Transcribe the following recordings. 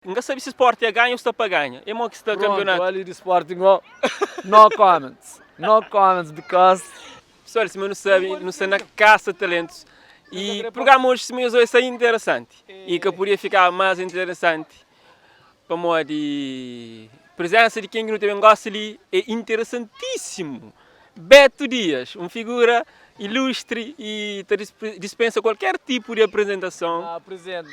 Não sabe se o Sporting ganha ou está para ganhar. É que está campeonato. Ali de Sporting, no comments. No comments, because... Pessoal, se não sabe, não está na caça de talentos. E o programa hoje se mesmo é interessante. E que poderia ficar mais interessante. Para modo de presença de quem não tem gosto ali é interessantíssimo. Beto Dias, uma figura ilustre e dispensa qualquer tipo de apresentação. Apresenta.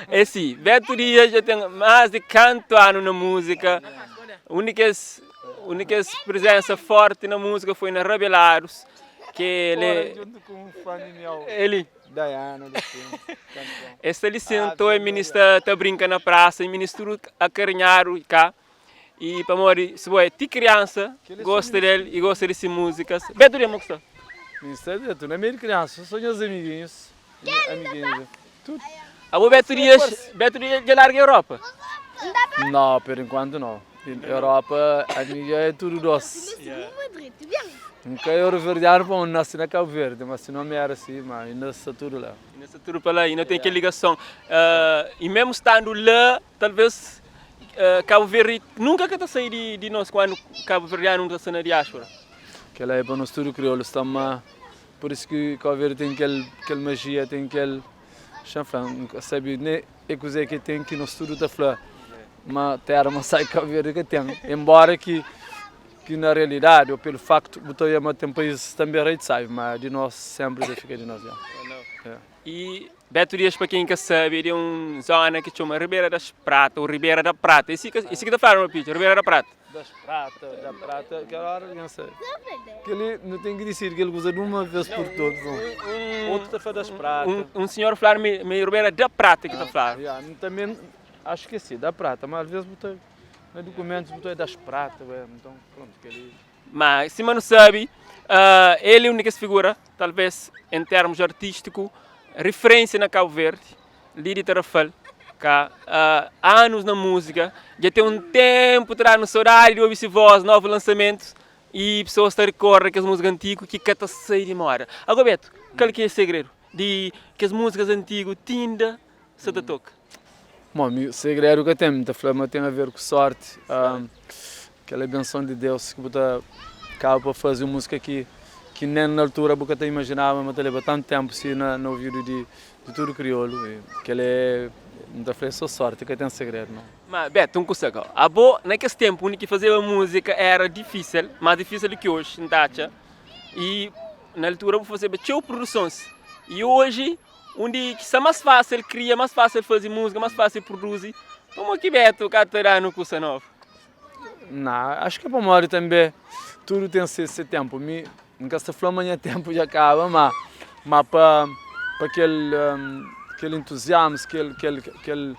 É sim, Beto Dias já tem mais de 40 anos na música. A única presença forte na música foi na Rebelados. Que ele esta licença é ministra tá brinca na praça e ministro acarinhado cá e para morrer se vai ti criança gosta dele e gosta desse músicas Beto Dias moça Ministério tu não é meio criança são meus amiguinhos tudo a Beto Dias de larga Europa não por enquanto não Europa a minha é tudo doce nunca eu reverdear para onde nasci na Cabo Verde, mas se não me era assim, mas ainda está tudo lá. Ainda está tudo para lá, ainda tem aquela ligação. E mesmo estando lá, talvez Cabo Verde nunca que está sair de nós quando Cabo Verde não está na diáspora. Aquela é para nós tudo crioulo, estamos por isso que Cabo Verde tem aquela magia, tem aquele chanfran, sabe, nem é coisa que tem que nós tudo está flor, mas terra mas sai Cabo Verde que tem, embora que na realidade, ou pelo facto de ter um país também rei sabe, mas de nós sempre fica de nós. E Beto Dias, para quem quer saber, é uma zona que chama Ribeira das Prata, ou Ribeira da Prata. Esse que está falando, Peter, Ribeira da Prata. Da Prata, que hora não sei. Que ele não tem que dizer que ele usa de uma vez por todos. Outro está das Prata. Um senhor falando meio Ribeira da Prata que está falando. Também acho que sim, da Prata, mas às vezes botou no documento botou das Prata, então pronto que ele. Mas se não sabe, ele é a única figura, talvez em termos artísticos, referência na Cabo Verde, Lidi Tarafal, que há anos na música, já tem um tempo atrás no horário de ouvir voz, novos lançamentos, e pessoas estão a recorrer às músicas antigas que cata sair de memória. Agora, Beto, qual que é o segredo de que as músicas antigas tinda se te toca? Bom, o segredo que tem, muita flama tem a ver com sorte, aquela benção de Deus que você acaba para fazer uma música que nem na altura você imaginava, mas leva tanto tempo assim no ouvido de tudo crioulo, que ele é muita flama só sorte que tem segredo, não? Mas Beto, um consegue. A boa, naquele tempo, que fazer a música era difícil, mais difícil do que hoje, não tá? E na altura vou fazer muitas produções. E hoje onde que é mais fácil criar, mais fácil fazer música, mais fácil produzir. Como que Beto catarano custa novo? Não, acho que para Mário também tudo tem esse tempo. Nunca se falou amanhã tempo já acaba, mas para aquele entusiasmo, aquele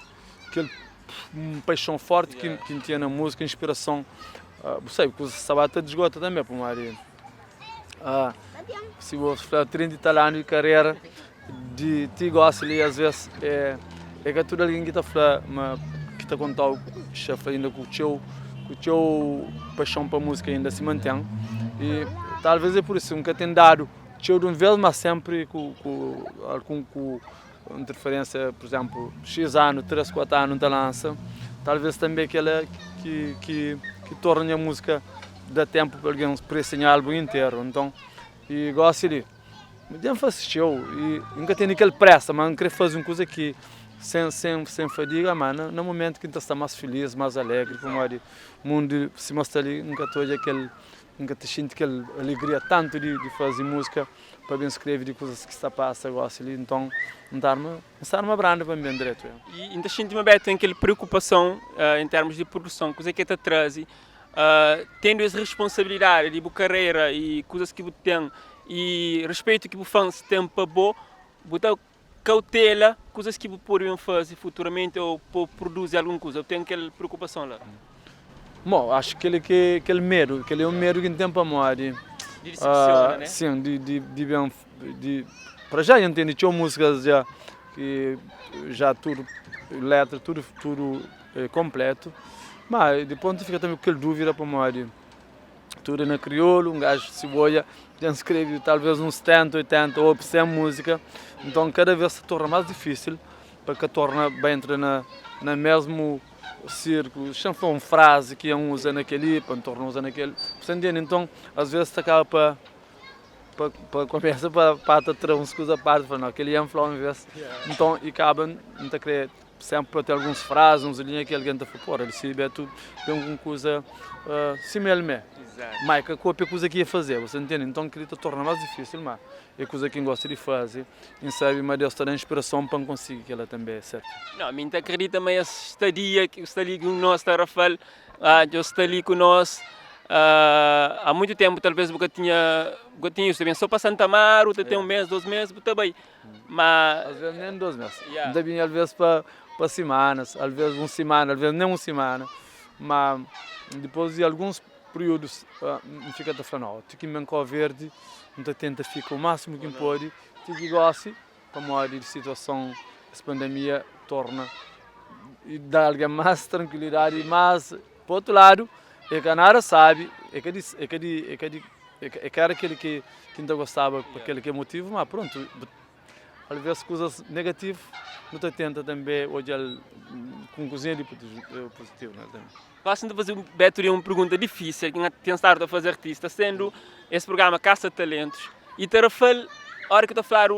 paixão forte que tinha na música, inspiração, sei que o Sabata desgota também para Mário. Se você falar 30 e tal anos de carreira de ti gosta ali às vezes é que tudo alguém que está falando que está contando chefe ainda com o teu paixão para a música ainda se mantém e talvez é por isso nunca tem dado teu de um vez mas sempre com interferência por exemplo X anos, 3, 4 anos da lança talvez também aquela que torna a música dá tempo para alguém para esse álbum inteiro então e gosto ali mas eu faço show e nunca tenho aquele pressa, mas não queria fazer uma coisa que sem fadiga, mas no momento que a gente está mais feliz, mais alegre, como o mundo se mostra ali, nunca te sinto aquela alegria tanto de fazer música para bem escrever de coisas que está passando, gosto ali, então não está uma branda para mim direto. E ainda sinto-me bem, tem aquela preocupação em termos de produção, coisa que te traz, tendo essa responsabilidade de boa carreira e coisas que você tem e respeito que o fãs tem para botar cautela, coisas que poderiam fazer futuramente ou produzir alguma coisa. Eu tenho aquela preocupação lá. Bom, acho que aquele medo, que ele é um medo que tem para morrer. De decepciona, né? Sim, para já eu entendo, tinha músicas já que já tudo, letra, tudo completo, mas depois fica também aquela dúvida para morrer. Tudo na crioulo, um gajo de cebola, já escreve talvez uns 70, 80 ou 100 música, então cada vez se torna mais difícil para que torna bem entrar na mesmo círculo, se for uma frase que um usa naquele, para tornar usa naquele, você entende? Então, às vezes, você acaba para começa para ter uns coisas à parte, não, aquele é um flow em vez, então, e acaba, não te querer sempre para ter algumas frases, uns linhas que alguém está a pôr, ele se é tudo, tem alguma coisa similar, mas que a cópia coisa que ia fazer, você entende? Então, que te torna mais difícil, mas é coisa que gosta de fazer, e sabe, mas Deus tem inspiração para conseguir que ela também é certa. Não, a mim te acredita, mas essa estadia que está ali com nós, Rafael, eu estou ali com nós, há muito tempo, talvez eu tinha isso, também só para Santa Amaro, tem um mês, 2 meses, está bem, mas... Às vezes nem 2 meses, também às vezes para semanas, às vezes uma semana, às vezes nem uma semana, mas depois de alguns períodos, fica a falar, não, tem que me verde, então tenta ficar o máximo que pode, tem que goste, para uma de situação, essa pandemia torna e dá alguém mais tranquilidade, mas, por outro lado, é que a Nara sabe, é que era aquele que não gostava, aquele que é motivo, mas pronto, às vezes coisas negativas, não tenta também olhar com cozinha de positivo, né? Gosto de fazer uma pergunta difícil, que tem estado a fazer artista, sendo esse programa Caça Talentos, e Rafael, a hora que eu estou a falar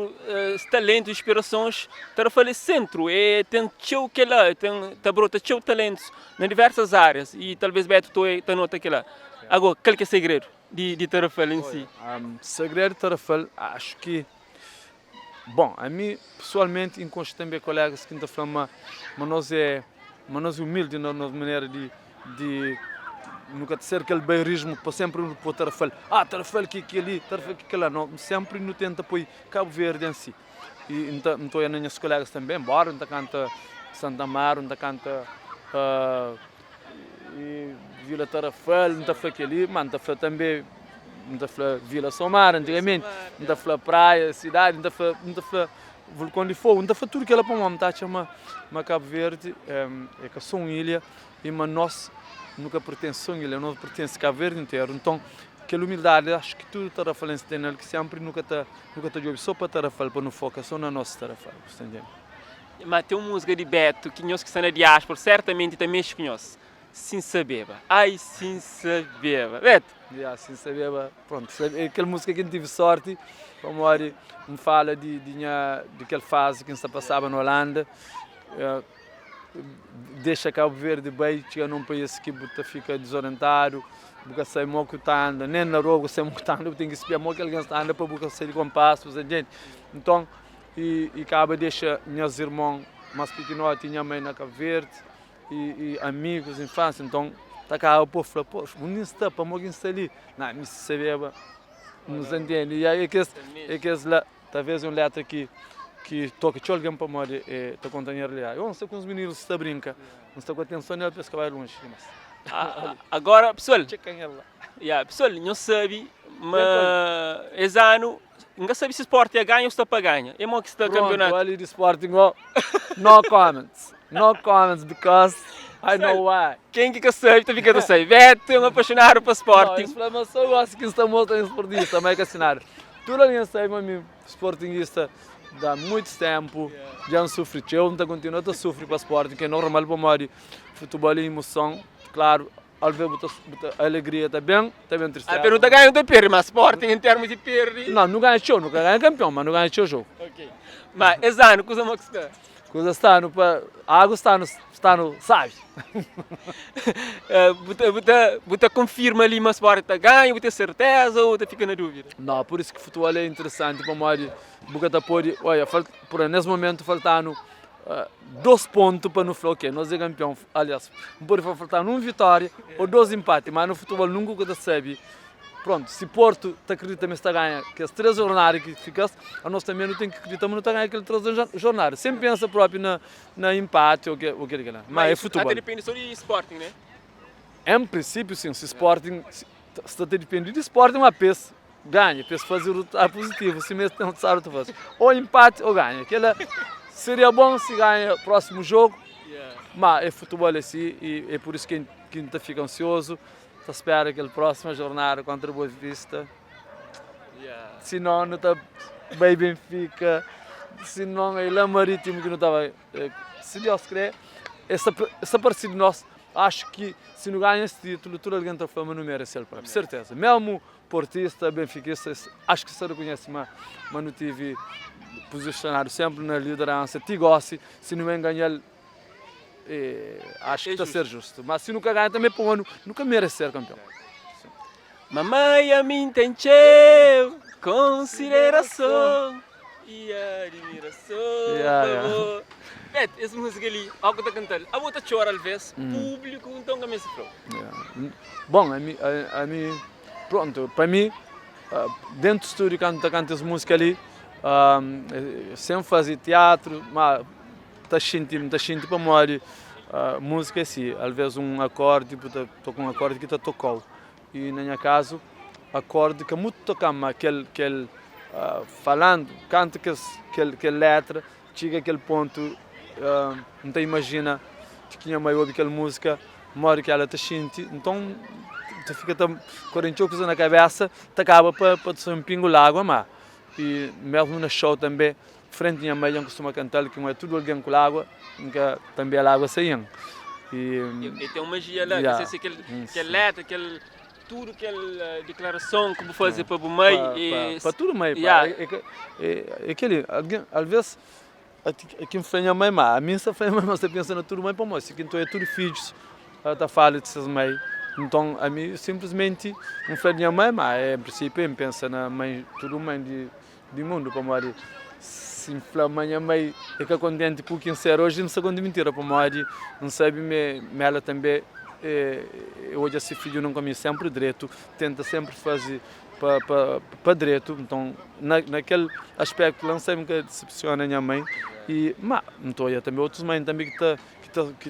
talentos, inspirações, Rafael é centro, tem teu que lá, tem brota teu talentos em diversas áreas, e talvez Beto tu nota que lá. Agora, qual que é o segredo de Rafael em si? Segredo de Rafael, acho que, bom, a mim, pessoalmente, encontro também colegas que estão falando, mas nós humildes na nossa maneira de nunca ser aquele bairrismo para sempre para Tarrafal, Tarrafal que ali, Tarrafal que lá, não, sempre não tenta apoiar Cabo Verde em si. E então as minhas colegas também, embora não canta Santa Amaro, não canta Vila Tarrafal, não fala ali, mas não fala também, não fala Vila Somar antigamente, não fala praia, cidade, não fala vulcão de fogo, não fala tudo que ela para uma metade chama Cabo Verde, é que são ilha e mas nós nunca pertence a ilha, não pertence a Cabo Verde inteiro, então aquela humildade, acho que tudo Tarrafalense tem nele, que sempre nunca está só para Tarrafal, para não focar só na nossa Tarrafal, entende? Mas tem uma música de Beto, que nós que estão na diáspora, certamente também se conhece, Sim Sabeba, ai Sim Sabeba, Beto? Sim Sabeba, pronto, é aquela música que eu tive sorte, como me fala de aquela fase que se passava na Holanda, deixa Cabo Verde bem, chega num país que fica desorientado, porque sai muito anda, nem na rua sai muito anda, tem que espiar muito que alguém está anda para buscar sair com passos, gente. Então, e acaba deixa meus irmãos mais pequenos, tinha mãe na Cabo Verde e amigos, infância, então tá cá o povo fala, pô, não está para alguém estar ali, não, me sabia, não se entende, e aí é que lá, talvez um letra que toca de alguém para morrer está contando a realidade. Eu não sei com os meninos se está brinca, não está com atenção nele para escavar longe. Agora, pessoal, pessoal, não sabe, mas esse ano, não sabe se o Sporting ganha ou está para ganhar. É bom que está campeonato. Olha de Sporting, no comments, because I know why. Quem que sabe, está ficando sabe. Beto é um apaixonado por Sporting. Não, isso eu acho que está muito esportista, mas é que assinar. Tudo alguém sabe, mas sportingista dá muito tempo, já não sofre, eu não continuo a sofrer para o Sporting, que é normal para o futebol e emoção, claro, ao ver a alegria está bem triste. A pergunta ganha ou perde, mas Sporting em termos de perde? Não ganha show, nunca ganha campeão, mas não ganha show jogo. Ok. Mas esse ano, coisa mais que está? Coisa está no, a água está no, sabe? Você confirma ali, mas o Sporting está ganha, você tem certeza ou você fica na dúvida? Não, por isso que o futebol é interessante para o Bogotá pode, olha, nesse momento faltando 2 pontos para no falar, ok, nós é campeão, aliás, pode faltar 1 vitória ou 2 empates, mas no futebol nunca você sabe. Pronto, se Porto acredita que está ganha, que as 3 jornadas que ficasse, a nós também não tem que acreditar, mas não está ganhando aquelas 3 jornadas. Sempre pensa próprio na empate ou que lá. Mas é futebol. Até depende só de Sporting, né? Em princípio, sim, se Sporting, se depende de Sporting, uma peça ganha, peça fazer o positivo, se mesmo não sabe o que faz. Ou empate ou ganha. Aquela seria bom se ganha o próximo jogo, mas é futebol assim e é por isso que a gente fica ansioso. Espera aquela próxima jornada contra o Boa Vista. Se não está bem Benfica, se não é lá marítimo que não estava. Se Deus quer, essa partida de nós, acho que se não ganha esse título, toda alguém da fama não merece ele, com certeza. Mesmo portista, benfiquista, acho que se reconhece, mas não tive posicionado sempre na liderança. Te gosto, se não ganhar, acho que está a ser justo. Mas se nunca ganha também, pô, nunca merece ser campeão. Mamãe a mim tem teu consideração e admiração. Yeah. Beto, essa música ali, algo que está cantando, a outra chora às vezes, público, então como é que se falou? Bom, a mim, pronto, para mim, dentro do estúdio, quando canta essa música ali, sempre fazia teatro, mas está sentindo para morrer. Música assim, às vezes um acorde, estou com um acorde que está tocando. E no meu caso, acorde que muito tocamos, aquele falando, canta aquela letra, chega aquele ponto, não te imagina que tinha mais ouve aquela música, morre que ela te sente, então tu fica com coisa na cabeça, te acaba para ser um pingo de água, mas e mesmo no show também, frente à minha mãe, eu costumo cantar que não é tudo alguém com água, que também a água saía. E tem uma magia lá, yeah. Que aquele letra, tudo aquela declaração que vou fazer para o meio. Para tudo meio. Yeah. É aquele, às vezes, aqui me faz a mãe, mas a minha se faz a mãe, mas você pensa na tudo meio para nós. Aqui então é tudo filhos, está falando desses meio. Então, a mim simplesmente me faz a minha mãe, mas em princípio, eu penso na mãe, tudo mãe de mundo para nós. Se inflama a minha mãe, é que é contente com quem ser hoje, não sei quando mentira para nós, não sabe, mas ela também. Hoje esse filho não come sempre direito, tenta sempre fazer para direito, então naquele aspecto lancei-me que decepciona a minha mãe mas não estou aí também outros mães também que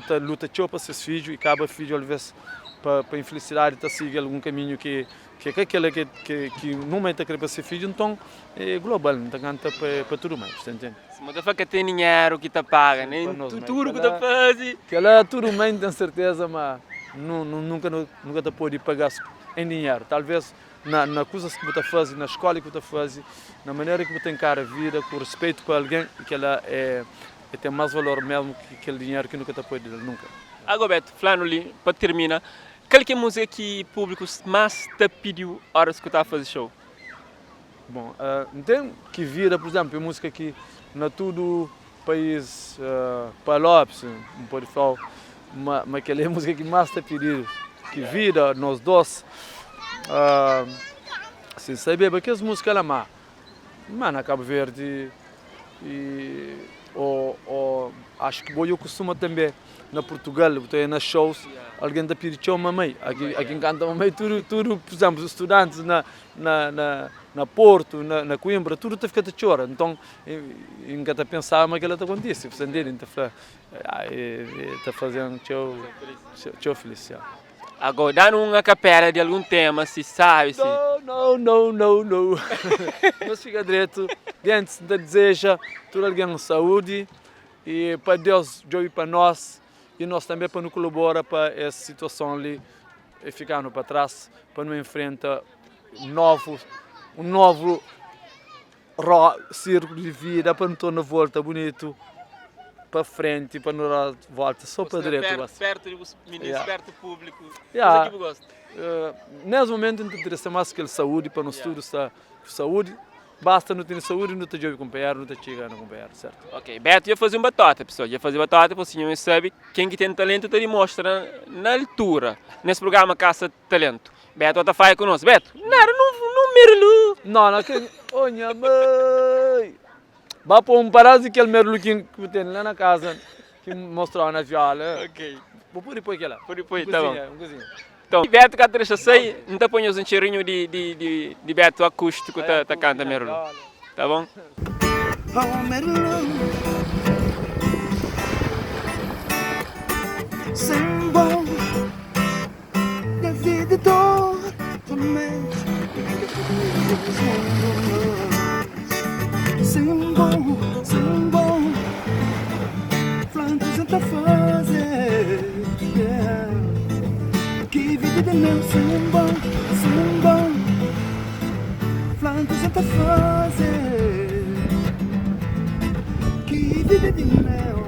tá luta para seus filhos e acaba filho às vezes para infelicidade está seguir algum caminho que é aquele que no momento quer para ser filho, então é global, não canta para tudo mais, está entendendo? Se você fala que tem dinheiro que te paga, nem tudo que te faz. Que ela tudo bem, tenho certeza, mas nunca te pode pagar em dinheiro. Talvez na coisas que você faz, na escola que você faz, na maneira que você encara a vida, com respeito com alguém, que ela tem mais valor mesmo que aquele dinheiro que nunca te pode dar, nunca. Agora, Beto, falando ali, para terminar, qual é a música que o público mais te pediu a hora que está a fazer show? Bom, tem que vira, por exemplo, a música que na todo país, para Lopes, não pode falar, mas aquela é a música que mais te pediu, que vira, nós dois, sem saber, porque as músicas lá, mas na Cabo Verde, acho que eu costumo também, na Portugal, estou nas shows, alguém da pediu mamãe, aqui canta mamãe, tudo, por exemplo, os estudantes na Porto, na Coimbra, tudo te fica a chorar, então nunca te pensava mas que ela te acontece, você entende? Está fazendo teu felicidade. Agora, dá uma capela de algum tema, se sabe? Se... Não. Nós fica direito, dentro da deseja, tudo alguém saúde e para Deus, Deus para nós e nós também para nos colaborar para essa situação ali e ficar para trás, para não enfrentar um novo círculo de vida, para não tornar volta bonito, para frente, para não dar volta, só para direito. Perto do ministro, perto do público, yeah. Isso que eu gosto. Nesse momento, não interessa mais que a saúde, para o estudo está saúde, basta não ter saúde, não te joga com PR, não te chega a acompanhar, certo? Ok, Beto ia fazer uma batata, pessoal, você sabe, quem que tem talento te demonstra na altura, nesse programa Caça Talento. Beto, está faz conosco. Beto, não merlu. Não, que... Oh, minha mãe! Vá para um parásito que é o merlu que tem lá na casa, que mostrou na viola. Ok. Vou pôr depois aquela. Pôr depois, tá bom. Então, Beto, que deixa sair, não te ponhas um cheirinho de Beto acústico, tá canta merlu. Tá bom? Oh, merlu. Symbol da vida dor também. Symbol, plantas a fazer. Yeah. Que vida de meu symbol, plantas a fazer. vida de mel.